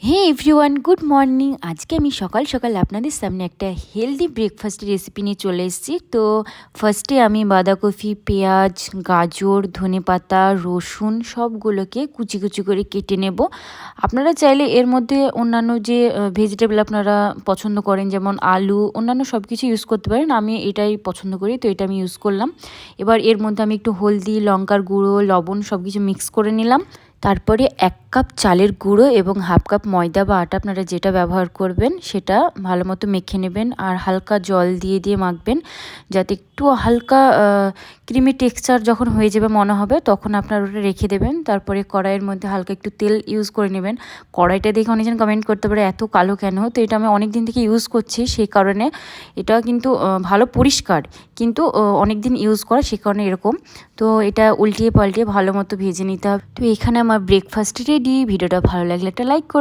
হে everyone, good morning. আজকে আমি সকাল সকাল আপনাদের সামনে একটা হেলদি ব্রেকফাস্টের রেসিপি নিয়ে চলে এসেছি। তো ফার্স্টে আমি বাঁধাকপি, পেঁয়াজ, গাজর, ধনেপাতা, রসুন সবগুলোকে কুচি কুচি করে কেটে নেব। আপনারা চাইলে এর মধ্যে অন্যান্য যে ভেজিটেবল আপনারা পছন্দ করেন, যেমন আলু, অন্যান্য সব কিছু ইউজ করতে পারেন। আমি এটাই পছন্দ করি, তো এটা আমি ইউজ করলাম। এবার এর মধ্যে আমি একটু হলদি, লঙ্কার গুঁড়ো, লবণ সব কিছু মিক্স করে নিলাম। তারপরে 1 কাপ চালের গুঁড়ো এবং হাফ কাপ ময়দা বা আটা, আপনারা যেটা ব্যবহার করবেন সেটা ভালো মতো মেখে নেবেন আর হালকা জল দিয়ে দিয়ে মাখবেন, যাতে একটু হালকা ক্রিমি টেক্সচার যখন হয়ে যাবে মনে হবে, তখন আপনার ওটা রেখে দেবেন। তারপরে কড়াইয়ের মধ্যে হালকা একটু তেল ইউজ করে নেবেন। কড়াইটা দেখে অনেকজন কমেন্ট করতে পারে এত কালো কেন, তো এটা আমি অনেক দিন থেকে ইউজ করছি, সেই কারণে এটা কিন্তু ভালো পরিষ্কার, কিন্তু অনেক দিন ইউজ করা, সেই কারণে এরকম। তো এটা উল্টিয়ে পাল্টিয়ে ভালো মতো ভেজে নিতে হবে। তো এখানে আমার ব্রেকফাস্ট রেডি। ভিডিওটা ভালো লাগলে একটা লাইক করুন।